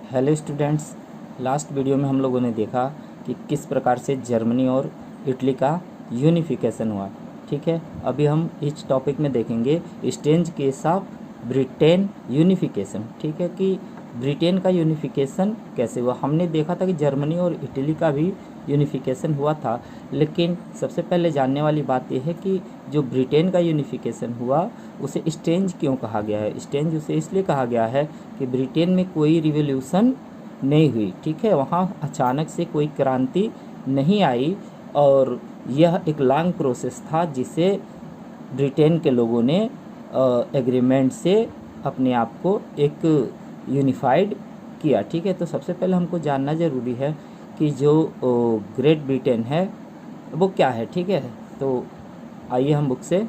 Hello students, last video में हम लोगों ने देखा कि किस प्रकार से जर्मनी और इटली का यूनिफिकेशन हुआ। ठीक है, अभी हम इस टॉपिक में देखेंगे Strange case of Britain unification. ठीक है, कि ब्रिटेन का यूनिफिकेशन कैसे हुआ। हमने देखा था कि जर्मनी और इटली का भी यूनिफिकेशन हुआ था, लेकिन सबसे पहले जानने वाली बात यह है कि जो ब्रिटेन का यूनिफिकेशन हुआ उसे स्टेंज क्यों कहा गया है। स्टेंज उसे इसलिए कहा गया है कि ब्रिटेन में कोई रिवॉल्यूशन नहीं हुई। ठीक है, वहाँ अचानक से कोई क्रांति नहीं आई और यह एक लॉन्ग प्रोसेस था जिसे ब्रिटेन के लोगों ने एग्रीमेंट से अपने आप को एक यूनिफाइड किया। ठीक है, तो सबसे पहले हमको जानना ज़रूरी है कि जो ग्रेट ब्रिटेन है वो क्या है। ठीक है, तो आइए हम बुक से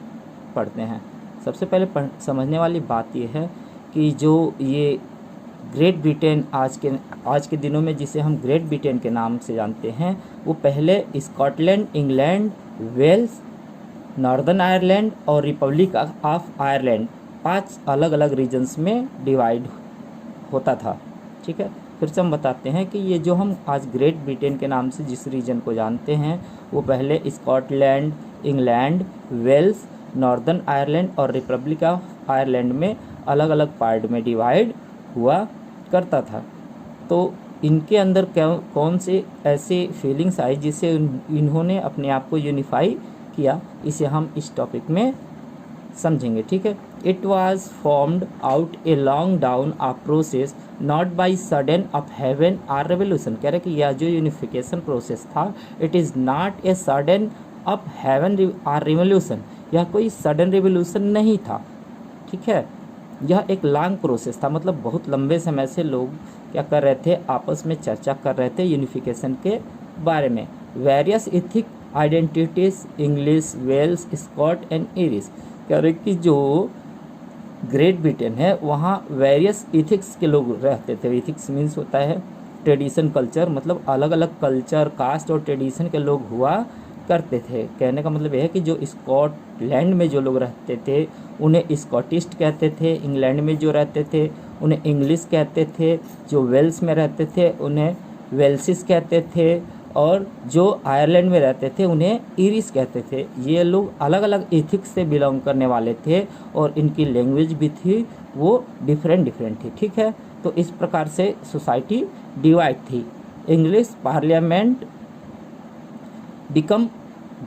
पढ़ते हैं। सबसे पहले समझने वाली बात यह है कि जो ये ग्रेट ब्रिटेन आज के दिनों में जिसे हम ग्रेट ब्रिटेन के नाम से जानते हैं, वो पहले Scotland, England, Wales, Northern Ireland और रिपब्लिक ऑफ आयरलैंड 5 अलग अलग रीजन्स में डिवाइड होता था। ठीक है, फिर से हम बताते हैं कि ये जो हम आज ग्रेट ब्रिटेन के नाम से जिस रीजन को जानते हैं वो पहले Scotland, England, Wales, Northern Ireland और रिपब्लिक ऑफ आयरलैंड में अलग अलग पार्ट में डिवाइड हुआ करता था। तो इनके अंदर कौन से ऐसे फीलिंग्स आई जिससे इन्होंने अपने आप को यूनिफाई किया, इसे हम इस टॉपिक में समझेंगे। ठीक है, it was formed out a long drawn a process not by sudden upheaval or revolution. कह रहे कि यह जो यूनिफिकेशन प्रोसेस था it is not a sudden upheaval or revolution, यह कोई सडन रिवोल्यूशन नहीं था। ठीक है, यह एक लॉन्ग प्रोसेस था, मतलब बहुत लंबे समय से लोग क्या कर रहे थे, आपस में चर्चा कर रहे थे यूनिफिकेशन के बारे में। Various ethnic identities English, Wales, Scot and Irish. कह रहे कि जो ग्रेट ब्रिटेन है वहाँ वेरियस इथिक्स के लोग रहते थे। इथिक्स मीन्स होता है ट्रेडिशन, कल्चर, मतलब अलग अलग कल्चर, कास्ट और ट्रेडिशन के लोग हुआ करते थे। कहने का मतलब यह है कि जो स्कॉटलैंड में जो लोग रहते थे उन्हें स्कॉटिस्ट कहते थे, इंग्लैंड में जो रहते थे उन्हें इंग्लिश कहते थे, जो वेल्स में रहते थे उन्हें वेल्सिस कहते थे और जो आयरलैंड में रहते थे उन्हें इरिश कहते थे। ये लोग अलग अलग एथिक्स से बिलोंग करने वाले थे और इनकी लैंग्वेज भी थी वो डिफरेंट थी। ठीक है, तो इस प्रकार से सोसाइटी डिवाइड थी। English parliament become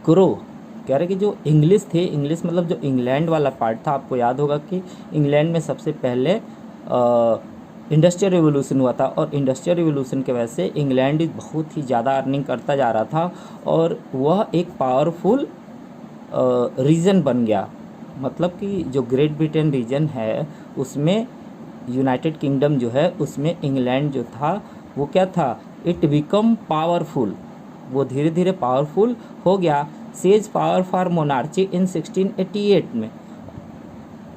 grow. कह रहे कि जो इंग्लिश थे, इंग्लिश मतलब जो इंग्लैंड वाला पार्ट था, आपको याद होगा कि इंग्लैंड में सबसे पहले इंडस्ट्रियल रिवोल्यूशन हुआ था और इंडस्ट्रियल रिवोल्यूशन के वजह से इंग्लैंड बहुत ही ज़्यादा अर्निंग करता जा रहा था और वह एक पावरफुल रीजन बन गया। मतलब कि जो ग्रेट ब्रिटेन रीजन है उसमें यूनाइटेड किंगडम जो है उसमें इंग्लैंड जो था वो क्या था, इट बिकम पावरफुल, वो धीरे धीरे पावरफुल हो गया। सेज पावर फॉर मोनार्ची इन 1688 में,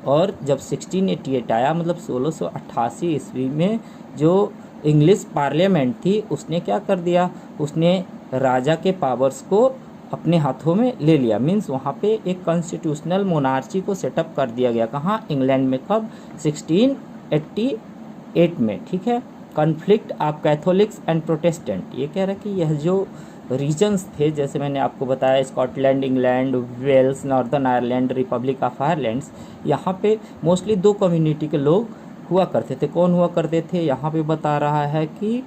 और जब 1688 आया मतलब 1688 ईस्वी में जो इंग्लिश पार्लियामेंट थी उसने क्या कर दिया, उसने राजा के पावर्स को अपने हाथों में ले लिया। मीन्स वहाँ पे एक कॉन्स्टिट्यूशनल मोनार्ची को सेटअप कर दिया गया। कहाँ, इंग्लैंड में। कब, 1688 में। ठीक है, conflict of Catholics and Protestant. ये कह रहा है कि यह जो रीजन्स थे, जैसे मैंने आपको बताया Scotland, England, Wales, Northern Ireland, Republic of Ireland, यहाँ पे मोस्टली 2 कम्युनिटी के लोग हुआ करते थे। कौन हुआ करते थे, यहाँ पे बता रहा है कि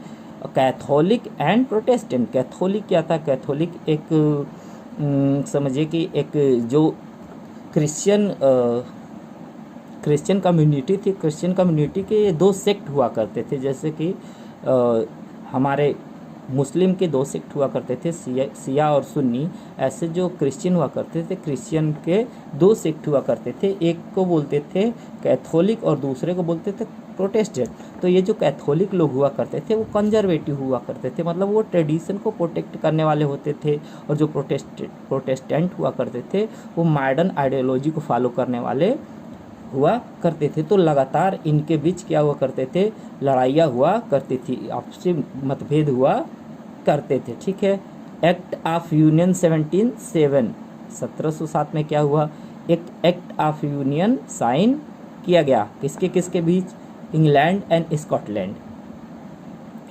कैथोलिक एंड प्रोटेस्टेंट। कैथोलिक क्या था, कैथोलिक एक समझिए कि एक जो क्रिश्चियन कम्युनिटी थी, क्रिश्चियन कम्युनिटी के 2 सेक्ट हुआ करते थे। जैसे कि हमारे मुस्लिम के 2 सेक्ट हुआ करते थे, सिया और सुन्नी। ऐसे जो क्रिश्चियन हुआ करते थे, क्रिश्चियन के 2 सेक्ट हुआ करते थे, एक को बोलते थे कैथोलिक और दूसरे को बोलते थे प्रोटेस्टेंट। तो ये जो कैथोलिक लोग हुआ करते थे वो कंजर्वेटिव हुआ करते थे, मतलब वो ट्रेडिशन को प्रोटेक्ट करने वाले होते थे, और जो प्रोटेस्टेंट हुआ करते थे वो मॉडर्न आइडियोलॉजी को फॉलो करने वाले हुआ करते थे। तो लगातार इनके बीच क्या हुआ करते थे, लड़ाइयाँ हुआ करती थी, आपसी मतभेद हुआ करते थे। ठीक है, एक्ट ऑफ यूनियन 1707 में क्या हुआ, एक एक्ट ऑफ यूनियन साइन किया गया। किसके किसके बीच, इंग्लैंड एंड स्कॉटलैंड।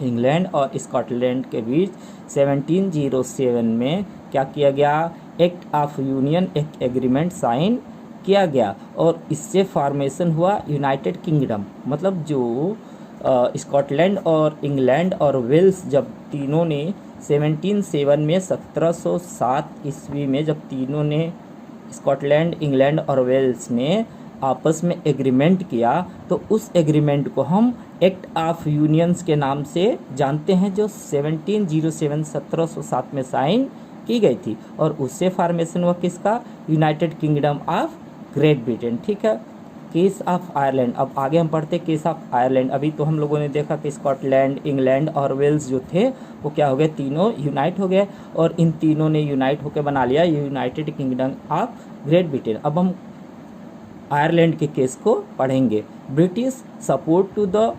इंग्लैंड और स्कॉटलैंड के बीच 1707 में क्या किया गया, एक्ट ऑफ यूनियन, एक एग्रीमेंट साइन किया गया और इससे फॉर्मेशन हुआ यूनाइटेड किंगडम। मतलब जो स्कॉटलैंड और इंग्लैंड और वेल्स जब तीनों ने 1707 में 1707 ईस्वी में जब तीनों ने स्कॉटलैंड, इंग्लैंड और वेल्स ने आपस में एग्रीमेंट किया तो उस एग्रीमेंट को हम एक्ट ऑफ यूनियंस के नाम से जानते हैं, जो 1707 में साइन की गई थी और उससे फॉर्मेशन हुआ किसका, United Kingdom of Great Britain. ठीक है। केस ऑफ आयरलैंड, अब आगे हम पढ़ते केस ऑफ आयरलैंड। अभी तो हम लोगों ने देखा कि स्कॉटलैंड, इंग्लैंड और वेल्स जो थे वो क्या हो गए, तीनों यूनाइट हो गए और इन तीनों ने यूनाइट होकर बना लिया United Kingdom of Great Britain. अब हम आयरलैंड के केस को पढ़ेंगे। British support to the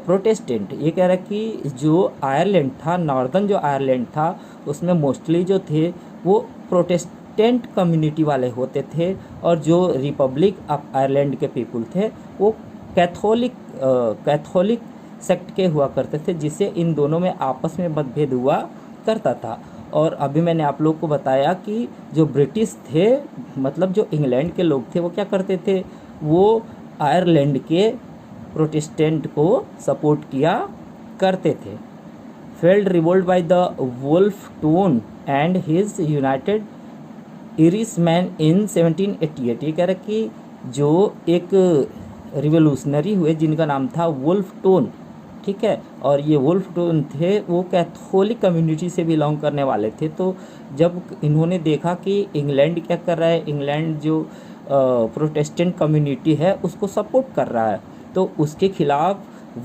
Protestant, ये कह रहा है कि जो आयरलैंड था, नॉर्दर्न जो आयरलैंड था उसमें मोस्टली जो थे वो प्रोटेस्टेंट कम्युनिटी वाले होते थे और जो रिपब्लिक ऑफ आयरलैंड के पीपल थे वो कैथोलिक सेक्ट के हुआ करते थे, जिससे इन दोनों में आपस में मतभेद हुआ करता था। और अभी मैंने आप लोग को बताया कि जो ब्रिटिश थे, मतलब जो इंग्लैंड के लोग थे, वो क्या करते थे, वो आयरलैंड के प्रोटेस्टेंट को सपोर्ट किया करते थे। Failed revolt by the Wolfe Tone and his United Irishman in 1788। ये कह रहा कि जो एक रिवोल्यूशनरी हुए जिनका नाम था वुल्फ टोन, ठीक है, और ये वुल्फ टोन थे वो कैथोलिक कम्युनिटी से बिलोंग करने वाले थे। तो जब इन्होंने देखा कि इंग्लैंड क्या कर रहा है, इंग्लैंड जो प्रोटेस्टेंट कम्युनिटी है उसको सपोर्ट कर रहा है, तो उसके खिलाफ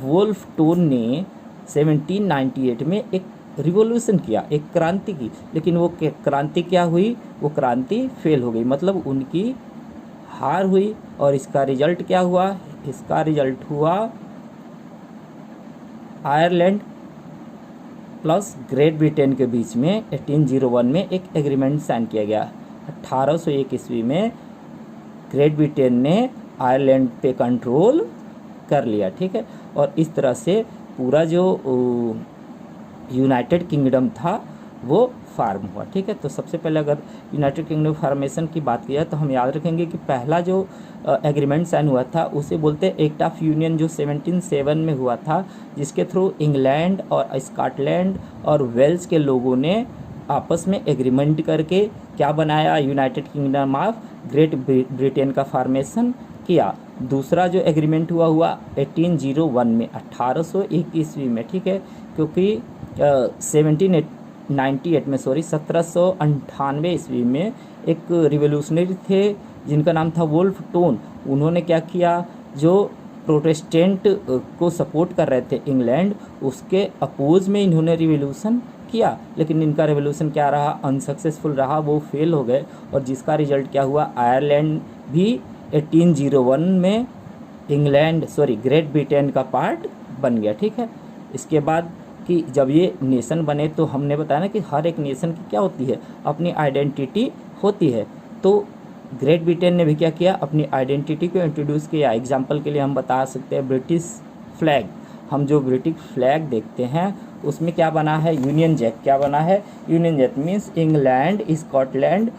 वुल्फ टोन ने 1798 में एक रिवॉल्यूशन किया, एक क्रांति की। लेकिन वो क्रांति क्या हुई, वो क्रांति फेल हो गई, मतलब उनकी हार हुई। और इसका रिजल्ट क्या हुआ, इसका रिजल्ट हुआ आयरलैंड प्लस ग्रेट ब्रिटेन के बीच में 1801 में एक एग्रीमेंट साइन किया गया। 1801 ईस्वी में ग्रेट ब्रिटेन ने आयरलैंड पे कंट्रोल कर लिया। ठीक है। और इस तरह से पूरा जो यूनाइटेड किंगडम था वो फार्म हुआ। ठीक है। तो सबसे पहले अगर यूनाइटेड किंगडम फॉर्मेशन की बात की जाए तो हम याद रखेंगे कि पहला जो एग्रीमेंट साइन हुआ था उसे बोलते हैं एक्ट ऑफ यूनियन, जो 1707 में हुआ था, जिसके थ्रू इंग्लैंड और स्कॉटलैंड और वेल्स के लोगों ने आपस में एग्रीमेंट करके क्या बनाया, United Kingdom of Great Britain का फॉर्मेशन किया। दूसरा जो एग्रीमेंट हुआ 1801 में, 1801 ईस्वी में। ठीक है। क्योंकि 1798 ईस्वी में एक रिवोल्यूशनरी थे जिनका नाम था वुल्फ टोन। उन्होंने क्या किया, जो प्रोटेस्टेंट को सपोर्ट कर रहे थे इंग्लैंड, उसके अपोज में इन्होंने रिवोल्यूशन किया। लेकिन इनका रिवोल्यूशन क्या रहा, अनसक्सेसफुल रहा, वो फेल हो गए। और जिसका रिजल्ट क्या हुआ, आयरलैंड भी 1801 में ग्रेट ब्रिटेन का पार्ट बन गया। ठीक है। इसके बाद कि जब ये नेशन बने तो हमने बताया ना कि हर एक नेशन की क्या होती है, अपनी आइडेंटिटी होती है। तो ग्रेट ब्रिटेन ने भी क्या किया, अपनी आइडेंटिटी को इंट्रोड्यूस किया। एग्जाम्पल के लिए हम बता सकते हैं ब्रिटिश फ्लैग। हम जो ब्रिटिश फ्लैग देखते हैं उसमें क्या बना है, यूनियन जैक। क्या बना है, Union Jack means England, Scotland,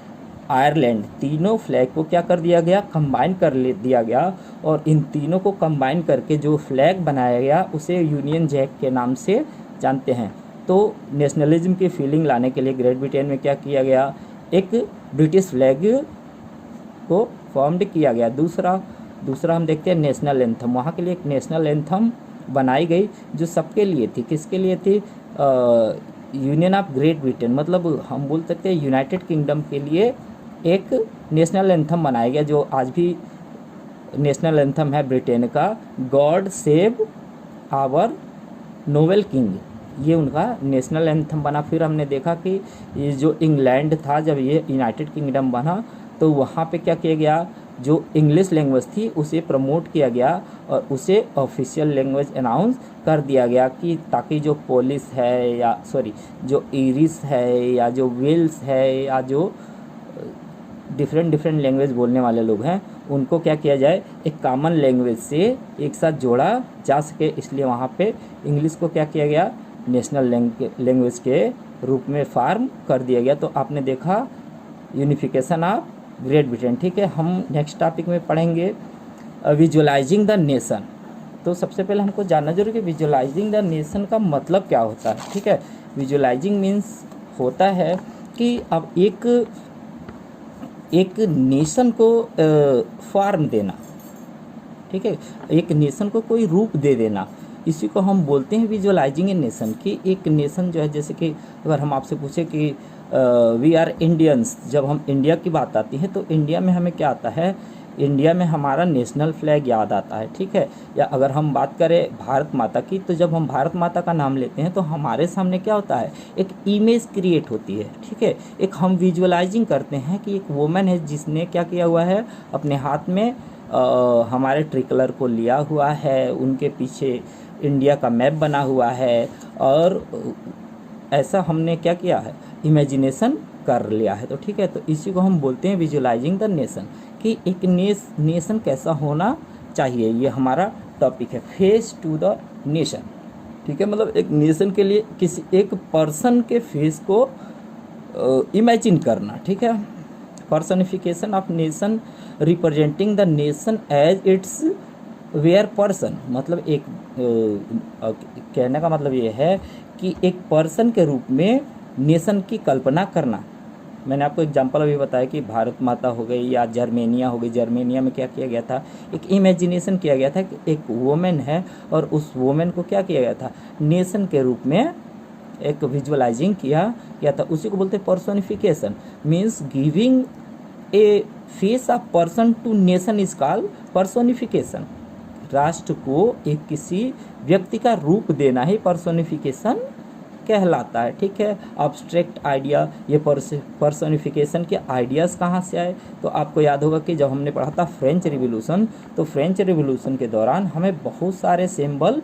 Ireland, तीनों फ्लैग को क्या कर दिया गया, कंबाइन कर दिया गया। और इन तीनों को कंबाइन करके जो फ्लैग बनाया गया उसे यूनियन जैक के नाम से जानते हैं। तो नेशनलिज्म की फीलिंग लाने के लिए ग्रेट ब्रिटेन में क्या किया गया, एक ब्रिटिश फ्लैग को फॉर्म्ड किया गया। दूसरा हम देखते हैं नेशनल एंथम। वहाँ के लिए एक नेशनल एंथम बनाई गई जो सबके लिए थी। किसके लिए थी, यूनियन ऑफ ग्रेट ब्रिटेन, मतलब हम बोल सकते हैं यूनाइटेड किंगडम के लिए एक नेशनल एंथम बनाया गया, जो आज भी नेशनल एंथम है ब्रिटेन का, God save our noble king. ये उनका नेशनल एंथम बना। फिर हमने देखा कि ये जो इंग्लैंड था, जब ये यूनाइटेड किंगडम बना तो वहाँ पे क्या किया गया, जो इंग्लिश लैंग्वेज थी उसे प्रमोट किया गया और उसे ऑफिशियल लैंग्वेज अनाउंस कर दिया गया, कि ताकि जो पोलिश है या जो इरिश है या जो वेल्स है या जो डिफरेंट लैंग्वेज बोलने वाले लोग हैं उनको क्या किया जाए, एक कॉमन लैंग्वेज से एक साथ जोड़ा जा सके, इसलिए वहाँ पे इंग्लिश को क्या किया गया, नेशनल लैंग्वेज के रूप में फॉर्म कर दिया गया। तो आपने देखा यूनिफिकेशन ऑफ ग्रेट ब्रिटेन। ठीक है, हम नेक्स्ट टॉपिक में पढ़ेंगे विजुअलाइजिंग द नेशन। तो सबसे पहले हमको जानना जरूरी है कि विजुअलाइजिंग द नेशन का मतलब क्या होता है। ठीक है, विजुअलाइजिंग मीन्स होता है कि अब एक नेशन को फॉर्म देना। ठीक है, एक नेशन को कोई रूप दे देना, इसी को हम बोलते हैं विजुअलाइजिंग ए नेशन। कि एक नेशन जो है, जैसे कि अगर हम आपसे पूछे कि वी आर इंडियंस, जब हम इंडिया की बात आती है तो इंडिया में हमें क्या आता है, इंडिया में हमारा नेशनल फ्लैग याद आता है। ठीक है, या अगर हम बात करें भारत माता की, तो जब हम भारत माता का नाम लेते हैं तो हमारे सामने क्या होता है, एक इमेज क्रिएट होती है। ठीक है, एक हम विजुअलाइजिंग करते हैं कि एक वुमेन है जिसने क्या किया हुआ है, अपने हाथ में हमारे ट्रिकलर को लिया हुआ है, उनके पीछे इंडिया का मैप बना हुआ है, और ऐसा हमने क्या किया है, इमेजिनेशन कर लिया है। तो ठीक है, तो इसी को हम बोलते हैं विजुअलाइजिंग द नेशन, कि एक नेशन कैसा होना चाहिए, ये हमारा टॉपिक है, फेस टू द नेशन। ठीक है, मतलब एक नेशन के लिए किसी एक पर्सन के फेस को इमेजिन करना। ठीक है, personification of nation representing the nation as its were person, मतलब एक कहने का मतलब ये है कि एक पर्सन के रूप में नेशन की कल्पना करना। मैंने आपको एग्जांपल अभी बताया कि भारत माता हो गई या जर्मेनिया हो गई। जर्मेनिया में क्या किया गया था, एक इमेजिनेशन किया गया था कि एक वुमेन है और उस वुमेन को क्या किया गया था, नेशन के रूप में एक विजुअलाइजिंग किया गया था। उसी को बोलते हैं personification, means giving a face of person to nation is called personification. राष्ट्र को एक किसी व्यक्ति का रूप देना ही पर्सोनिफिकेशन कहलाता है। ठीक है, अब्स्ट्रैक्ट आइडिया, ये पर्सोनिफिकेशन के आइडियाज़ कहाँ से आए, तो आपको याद होगा कि जब हमने पढ़ा था फ्रेंच रिवॉल्यूशन, तो फ्रेंच रिवॉल्यूशन के दौरान हमें बहुत सारे सिंबल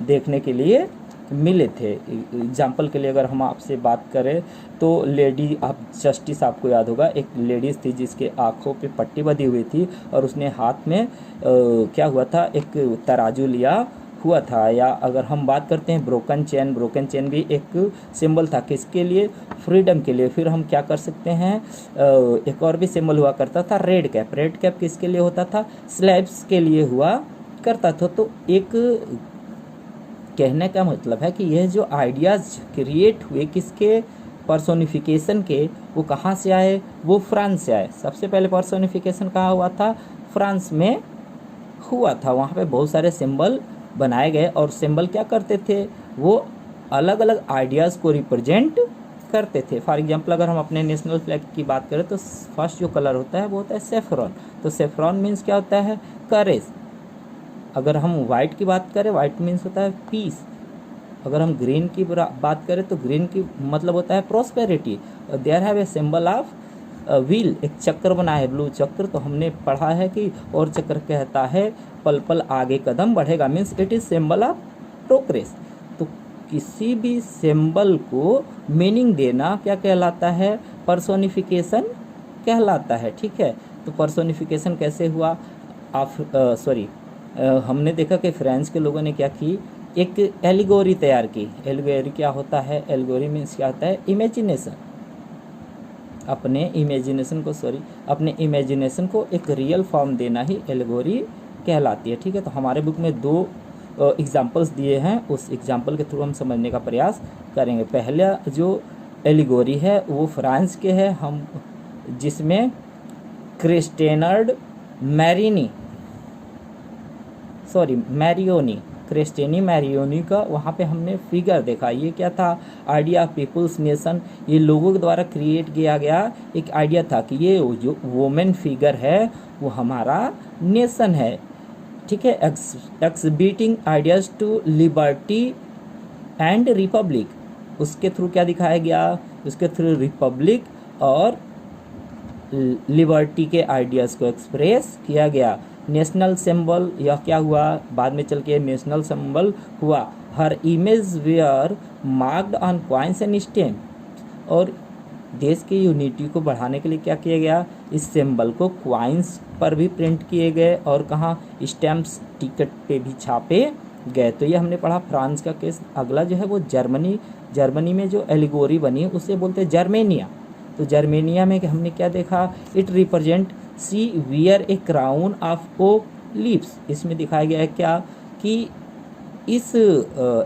देखने के लिए मिले थे। एग्जाम्पल के लिए अगर हम आपसे बात करें तो लेडी ऑफ जस्टिस, आपको याद होगा, एक लेडीज़ थी जिसके आँखों पे पट्टी बंधी हुई थी और उसने हाथ में क्या हुआ था, एक तराजू लिया हुआ था। या अगर हम बात करते हैं ब्रोकन चेन भी एक सिंबल था, किसके लिए, फ्रीडम के लिए। फिर हम क्या कर सकते हैं, एक और भी सिंबल हुआ करता था, रेड कैप किसके लिए होता था, स्लेव्स के लिए हुआ करता था। तो एक कहने का मतलब है कि यह जो आइडियाज़ क्रिएट हुए किसके, पर्सोनिफिकेशन के, वो कहाँ से आए, वो फ्रांस से आए। सबसे पहले पर्सोनिफिकेशन कहाँ हुआ था, फ्रांस में हुआ था। वहाँ पे बहुत सारे सिंबल बनाए गए और सिंबल क्या करते थे, वो अलग अलग आइडियाज़ को रिप्रेजेंट करते थे। फॉर एग्जांपल अगर हम अपने नेशनल फ्लैग की बात करें तो फर्स्ट जो कलर होता है वो होता है सेफ्रॉन। तो सेफ्रॉन मीन्स क्या होता है, करेज। अगर हम वाइट की बात करें, वाइट मीन्स होता है पीस। अगर हम ग्रीन की बात करें तो ग्रीन की मतलब होता है prosperity. There have a symbol of wheel, एक चक्र बना है, ब्लू चक्र। तो हमने पढ़ा है कि और चक्र कहता है पल पल आगे कदम बढ़ेगा, means it is symbol of progress. तो किसी भी सिंबल को मीनिंग देना क्या कहलाता है, पर्सोनिफिकेशन कहलाता है। ठीक है, तो पर्सोनिफिकेशन कैसे हुआ, हमने देखा कि फ्रांस के लोगों ने क्या की, एक एलिगोरी तैयार की। एलिगोरी क्या होता है, एलिगोरी मीन्स क्या होता है, इमेजिनेशन। अपने इमेजिनेशन को एक रियल फॉर्म देना ही एलिगोरी कहलाती है। ठीक है, तो हमारे बुक में 2 एग्जाम्पल्स दिए हैं, उस एग्जाम्पल के थ्रू हम समझने का प्रयास करेंगे। पहला जो एलिगोरी है वो फ्रांस के है, हम जिसमें क्रिस्टेनी मैरियोनी का वहाँ पे हमने फिगर देखा। ये क्या था, आइडिया ऑफ पीपुल्स नेशन। ये लोगों के द्वारा क्रिएट किया गया एक आइडिया था कि ये जो वुमेन फिगर है वो हमारा नेशन है। ठीक है, exhibiting ideas to liberty and republic. उसके थ्रू क्या दिखाया गया, उसके थ्रू रिपब्लिक और लिबर्टी के आइडियाज़ को एक्सप्रेस किया गया। नेशनल सिंबल यह क्या हुआ, बाद में चल के नेशनल सिंबल हुआ। हर image were marked on coins and stamp. और देश की यूनिटी को बढ़ाने के लिए क्या किया गया, इस सिंबल को कॉइन्स पर भी प्रिंट किए गए और कहाँ स्टैम्प्स टिकट पे भी छापे गए। तो ये हमने पढ़ा फ्रांस का केस। अगला जो है वो जर्मनी में जो एलिगोरी बनी उसे बोलते हैं जर्मेनिया। तो जर्मेनिया में हमने क्या देखा, it represent she wear a crown of oak leaves. इसमें दिखाया गया है क्या कि इस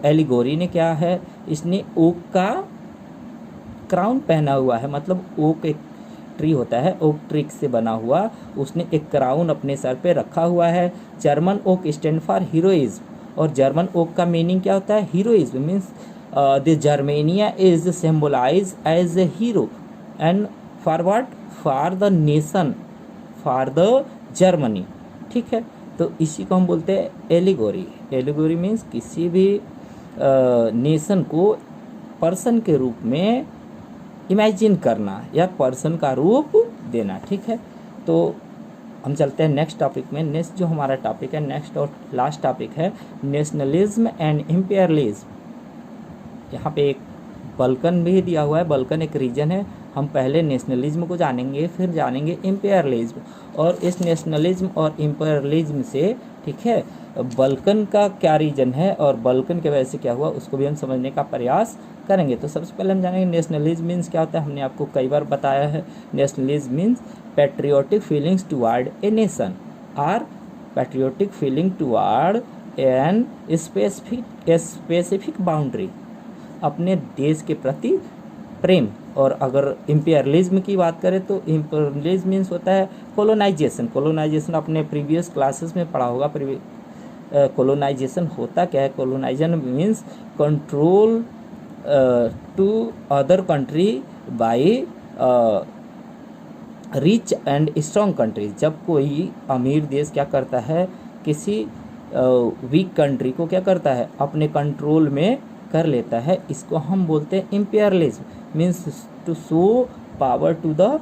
एलिगोरी ने क्या है, इसने ओक का क्राउन पहना हुआ है, मतलब ओक एक ट्री होता है, ओक ट्री से बना हुआ, उसने एक क्राउन अपने सर पे रखा हुआ है। German oak stand for heroism, और जर्मन ओक का मीनिंग क्या होता है, heroism means the Germania is symbolise as a hero and for what, for the nation, for the Germany. ठीक है, तो इसी को हम बोलते हैं एलिगोरी। एलिगोरी मीन्स किसी भी नेशन को पर्सन के रूप में इमेजिन करना या पर्सन का रूप देना। ठीक है, तो हम चलते हैं नेक्स्ट टॉपिक में। नेक्स्ट जो हमारा टॉपिक है, नेक्स्ट और लास्ट टॉपिक है नेशनलिज्म एंड इम्पेरियलिज्म। यहाँ पे एक बल्कन भी दिया हुआ है, बल्कन एक रीजन है। हम पहले नेशनलिज्म को जानेंगे, फिर जानेंगे इम्पेरियलिज्म। और इस नेशनलिज्म और इम्पेरियलिज्म से, ठीक है, बल्कन का क्या रीजन है और बल्कन के वजह से क्या हुआ उसको भी हम समझने का प्रयास करेंगे। तो सबसे पहले हम जानेंगे नेशनलिज्म मीन्स क्या होता है। हमने आपको कई बार बताया है, nationalism means patriotic feelings toward a nation or patriotic feeling toward an specific boundary, अपने देश के प्रति प्रेम। और अगर इम्पेरियलिज्म की बात करें तो इम्पेरियलिज्म मीन्स होता है कोलोनाइजेशन। कोलोनाइजेशन अपने प्रीवियस क्लासेस में पढ़ा होगा। कोलोनाइजेशन होता क्या है, colonisation means control to other country by rich and strong countries. जब कोई अमीर देश क्या करता है, किसी वीक कंट्री को क्या करता है, अपने कंट्रोल में कर लेता है, इसको हम बोलते हैं imperialism means to show power to the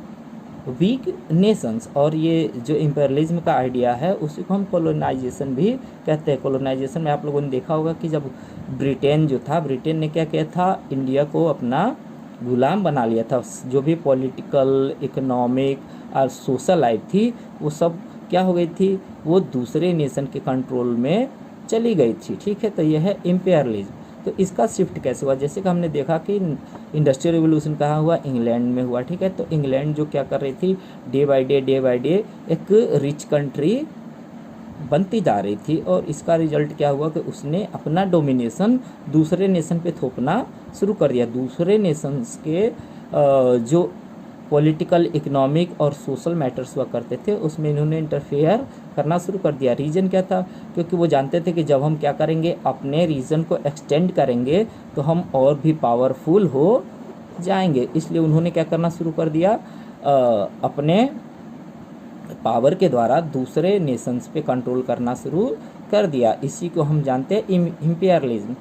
weak nations. और ये जो इम्पेरियलिज्म का आइडिया है उसी को हम कोलोनाइजेशन भी कहते हैं। कोलोनाइजेशन में आप लोगों ने देखा होगा कि जब ब्रिटेन जो था, ब्रिटेन ने क्या किया था, इंडिया को अपना गुलाम बना लिया था। जो भी पॉलिटिकल, इकोनॉमिक और सोशल लाइफ थी वो सब क्या हो गई थी, वो दूसरे नेशन के कंट्रोल में चली गई थी। ठीक है, तो यह है इम्पेरियलिज्म। तो इसका शिफ्ट कैसे हुआ, जैसे कि हमने देखा कि इंडस्ट्रियल रिवोल्यूशन कहाँ हुआ, इंग्लैंड में हुआ। ठीक है, तो इंग्लैंड जो क्या कर रही थी, डे बाय डे एक रिच कंट्री बनती जा रही थी। और इसका रिजल्ट क्या हुआ कि उसने अपना डोमिनेशन दूसरे नेशन पे थोपना शुरू कर दिया। दूसरे नेशंस के जो पॉलिटिकल, इकोनॉमिक और सोशल मैटर्स हुआ करते थे उसमें इन्होंने इंटरफेयर करना शुरू कर दिया। रीज़न क्या था, क्योंकि वो जानते थे कि जब हम क्या करेंगे, अपने रीजन को एक्सटेंड करेंगे तो हम और भी पावरफुल हो जाएंगे। इसलिए उन्होंने क्या करना शुरू कर दिया, अपने पावर के द्वारा दूसरे नेशंस पे कंट्रोल करना शुरू कर दिया। इसी को हम जानते हैं इम्पेरियलिज्म।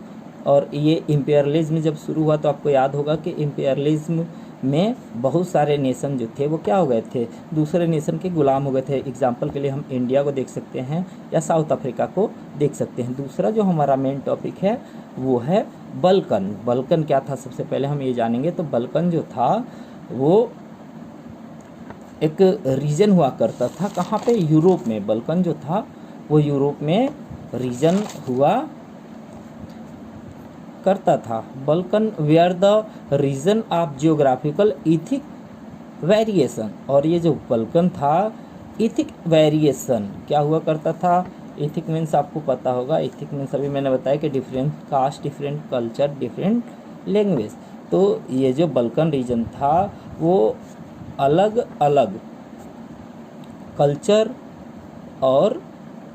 और ये इम्पेरियलिज्म जब शुरू हुआ तो आपको याद होगा कि इम्पेरियलिज्म में बहुत सारे नेशन जो थे वो क्या हो गए थे, दूसरे नेशन के गुलाम हो गए थे। एग्जाम्पल के लिए हम इंडिया को देख सकते हैं या साउथ अफ्रीका को देख सकते हैं। दूसरा जो हमारा मेन टॉपिक है वो है बल्कन। बल्कन क्या था, सबसे पहले हम ये जानेंगे। तो बल्कन जो था वो एक रीजन हुआ करता था, कहाँ पे, यूरोप में। बल्कन जो था वो यूरोप में रीजन हुआ करता था। Balkan where the region of geographical ethnic variation. और ये जो बल्कन था, इथिक वेरिएशन क्या हुआ करता था, इथिक मीन्स आपको पता होगा, इथिक मीन्स अभी मैंने बताया कि different caste, different culture, different language. तो ये जो बल्कन रीजन था वो अलग अलग कल्चर और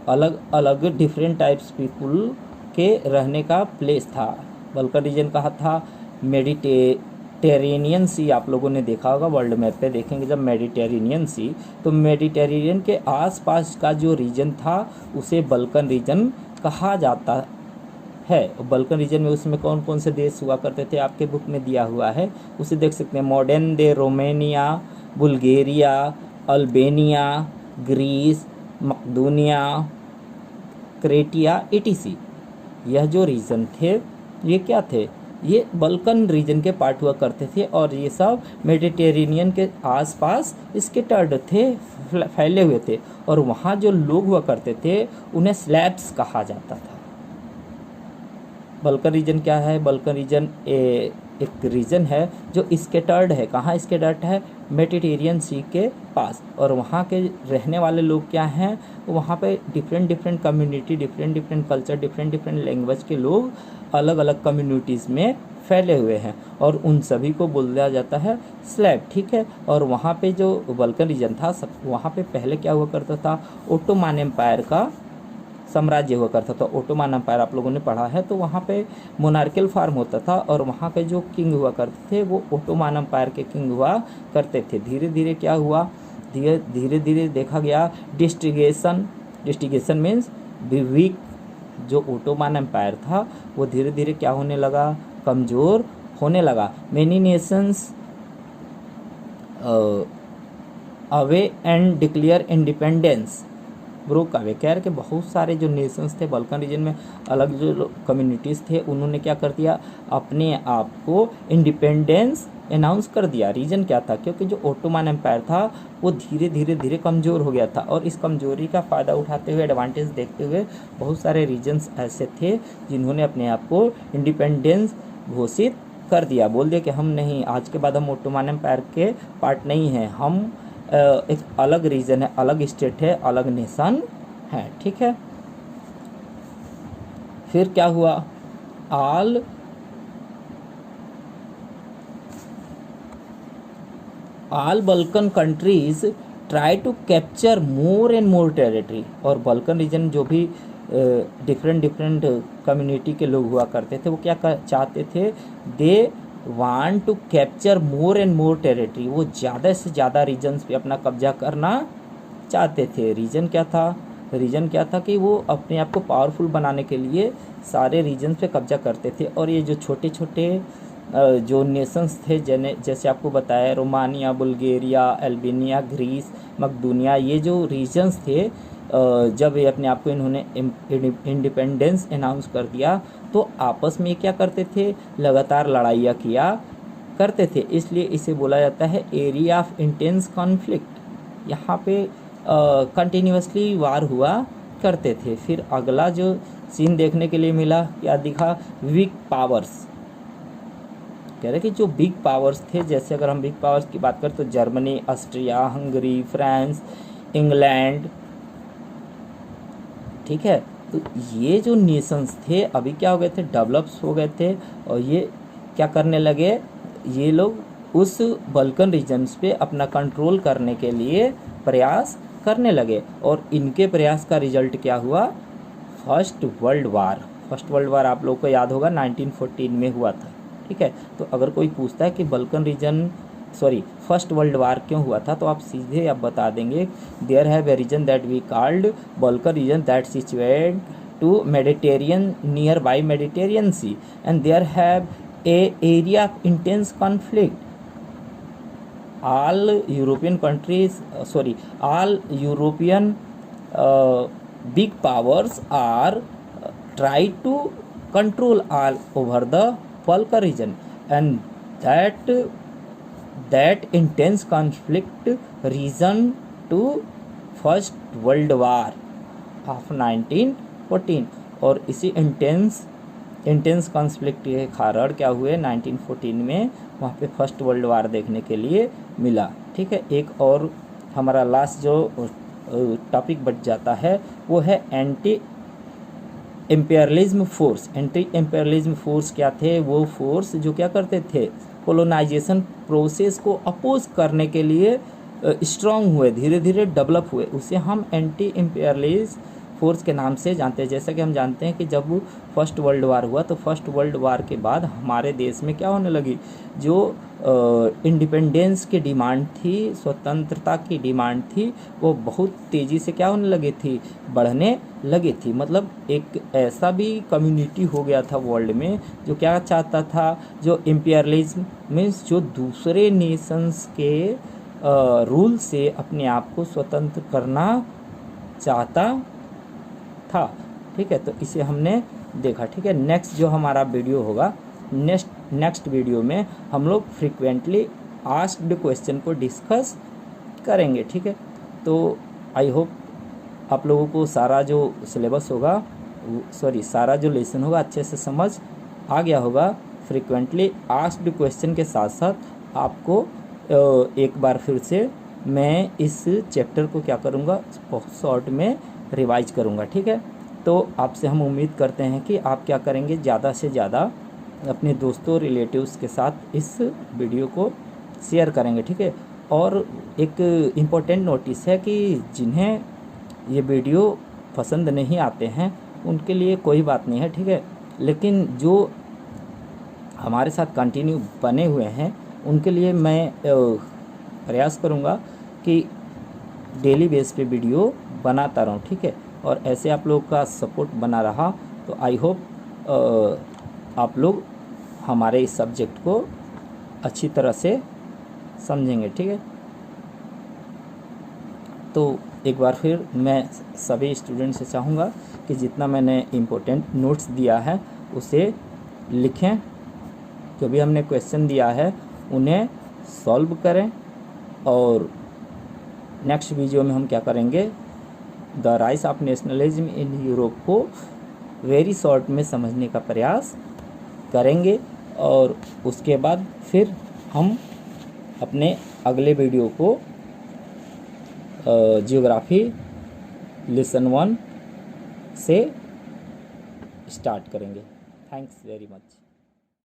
अलग अलग डिफरेंट टाइप्स पीपुल के रहने का प्लेस था। बल्कन रीजन कहा था, मेडिटेरेनियन सी आप लोगों ने देखा होगा, वर्ल्ड मैप पे देखेंगे जब मेडिटेरेनियन सी, तो मेडिटेरेनियन के आसपास का जो रीजन था उसे बल्कन रीजन कहा जाता है। बल्कन रीजन में उसमें कौन कौन से देश हुआ करते थे आपके बुक में दिया हुआ है, उसे देख सकते हैं। Modern day Romania, Bulgaria, Albania, Greece, मकदूनिया, क्रेटिया, etc। यह जो रीजन थे ये क्या थे, ये बल्कन रीजन के पार्ट हुआ करते थे और ये सब मेडिटेरेनियन के आसपास इसके टर्ड थे, फैले हुए थे। और वहाँ जो लोग हुआ करते थे उन्हें स्लैब्स कहा जाता था। बल्कन रीजन क्या है? बल्कन रीजन एक रीजन है जो स्कैटर्ड है। कहाँ स्कैटर्ड है? मेडिटेरियन सी के पास। और वहाँ के रहने वाले लोग क्या हैं? वहाँ पे different community, different culture, different language के लोग अलग अलग कम्युनिटीज़ में फैले हुए हैं और उन सभी को बोला जाता है स्लैब, ठीक है। और वहाँ पे जो बल्कन रीजन था, सब वहाँ पे पहले क्या हुआ करता था? ओटोमान एम्पायर का साम्राज्य हुआ करता था। ओटोमान एम्पायर आप लोगों ने पढ़ा है, तो वहाँ पे मोनार्कियल फार्म होता था और वहाँ पे जो किंग हुआ करते थे वो ओटोमान एम्पायर के किंग हुआ करते थे। धीरे धीरे क्या हुआ? धीरे धीरे देखा गया डिस्ट्रीगेशन मीन्स वीक। जो ओटोमान एम्पायर था वो धीरे धीरे क्या होने लगा? कमज़ोर होने लगा। Many Nations away and declare independence broke away. कह रहे कि बहुत सारे जो नेशंस थे बल्कन रीजन में, अलग जो कम्युनिटीज़ थे, उन्होंने क्या कर दिया? अपने आप को इंडिपेंडेंस अनाउंस कर दिया। रीज़न क्या था? क्योंकि जो ओटोमान एम्पायर था वो धीरे धीरे कमज़ोर हो गया था और इस कमज़ोरी का फ़ायदा उठाते हुए, एडवांटेज देखते हुए बहुत सारे रीजन्स ऐसे थे जिन्होंने अपने आप को इंडिपेंडेंस घोषित कर दिया। बोल दिया कि हम नहीं, आज के बाद हम ओटोमान एम्पायर के पार्ट नहीं हैं, हम एक अलग रीजन है, अलग स्टेट है, अलग नेशन है, ठीक है। फिर क्या हुआ? All Balkan countries try to capture more and more territory. और बल्कन रीजन जो भी डिफरेंट कम्युनिटी के लोग हुआ करते थे वो क्या चाहते थे? They want to capture more and more territory. वो ज़्यादा से ज़्यादा रीजन्स पे अपना कब्जा करना चाहते थे। रीजन क्या था कि वो अपने आप को पावरफुल बनाने के लिए सारे रीजन्स पे कब्जा करते थे। और ये जो छोटे छोटे जो नेशंस थे, जैसे आपको बताया, रोमानिया, बुल्गारिया, अल्बानिया, ग्रीस, मकदूनिया, ये जो रीजन्स थे, जब ये अपने आप को इन्होंने इंडिपेंडेंस अनाउंस कर दिया तो आपस में क्या करते थे? लगातार लड़ाइयाँ किया करते थे। इसलिए इसे बोला जाता है एरिया ऑफ इंटेंस कॉन्फ्लिक्ट। यहाँ पे कंटिन्यूसली वार हुआ करते थे। फिर अगला जो सीन देखने के लिए मिला, क्या दिखा? Weak powers. कह रहे कि जो बिग पावर्स थे, जैसे अगर हम बिग पावर्स की बात करें तो Germany, Austria, Hungary, France, England, ठीक है। तो ये जो नेशंस थे अभी क्या हो गए थे? डेवलप्स हो गए थे और ये क्या करने लगे? ये लोग उस बल्कन रीजन्स पे अपना कंट्रोल करने के लिए प्रयास करने लगे और इनके प्रयास का रिजल्ट क्या हुआ? फर्स्ट वर्ल्ड वार आप लोग को याद होगा 1914 में हुआ था, ठीक है। तो अगर कोई पूछता है कि फर्स्ट वर्ल्ड वार क्यों हुआ था, तो आप सीधे आप बता देंगे, there have a region that we called Balkan region that situated to Mediterranean, near by Mediterranean sea, and there have a area of intense conflict. all European big powers are try to control all over the Balkan region, and that intense conflict reason to First World War of 1914। और इसी intense conflict के कारण क्या हुए 1914 में वहाँ पे first world war देखने के लिए मिला, ठीक है। एक और हमारा लास्ट जो टॉपिक बच जाता है वो है एंटी इम्पेरियलिज्म फोर्स। क्या थे वो फोर्स? जो क्या करते थे? कोलोनाइजेशन प्रोसेस को अपोज करने के लिए स्ट्रांग हुए, धीरे धीरे डेवलप हुए, उसे हम एंटी इम्पेरियलिज्म फोर्स के नाम से जानते हैं। जैसा कि हम जानते हैं कि जब फर्स्ट वर्ल्ड वार हुआ तो फर्स्ट वर्ल्ड वार के बाद हमारे देश में क्या होने लगी? जो इंडिपेंडेंस की डिमांड थी, स्वतंत्रता की डिमांड थी, वो बहुत तेज़ी से क्या होने लगी थी? बढ़ने लगी थी। मतलब एक ऐसा भी कम्युनिटी हो गया था वर्ल्ड में जो क्या चाहता था? जो इम्पेरियलिज्म मीन्स जो दूसरे नेशंस के रूल से अपने आप को स्वतंत्र करना चाहता था, ठीक है। तो इसे हमने देखा, ठीक है। नेक्स्ट जो हमारा वीडियो होगा नेक्स्ट वीडियो में हम लोग फ्रीक्वेंटली आस्क्ड क्वेश्चन को डिस्कस करेंगे। ठीक है, तो आई होप आप लोगों को सारा जो सिलेबस होगा, सारा जो लेसन होगा अच्छे से समझ आ गया होगा। फ्रीक्वेंटली आस्क्ड क्वेश्चन के साथ साथ आपको एक बार फिर से मैं इस चैप्टर को क्या करूँगा, शॉर्ट में रिवाइज करूँगा। ठीक है, तो आपसे हम उम्मीद करते हैं कि आप क्या करेंगे, ज़्यादा से ज़्यादा अपने दोस्तों रिलेटिव्स के साथ इस वीडियो को शेयर करेंगे। ठीक है, और एक इम्पोर्टेंट नोटिस है कि जिन्हें ये वीडियो पसंद नहीं आते हैं उनके लिए कोई बात नहीं है। ठीक है, लेकिन जो हमारे साथ कंटिन्यू बने हुए हैं उनके लिए मैं प्रयास करूँगा कि डेली बेस पे वीडियो बनाता रहूँ। ठीक है, और ऐसे आप लोगों का सपोर्ट बना रहा तो आई होप आप लोग हमारे इस सब्जेक्ट को अच्छी तरह से समझेंगे। ठीक है, तो एक बार फिर मैं सभी स्टूडेंट से चाहूँगा कि जितना मैंने इम्पोर्टेंट नोट्स दिया है उसे लिखें, जो भी हमने क्वेश्चन दिया है उन्हें सॉल्व करें, और नेक्स्ट वीडियो में हम क्या करेंगे, the rise of nationalism in Europe को वेरी शॉर्ट में समझने का प्रयास करेंगे। और उसके बाद फिर हम अपने अगले वीडियो को जियोग्राफी लेसन 1 से स्टार्ट करेंगे। Thanks very much.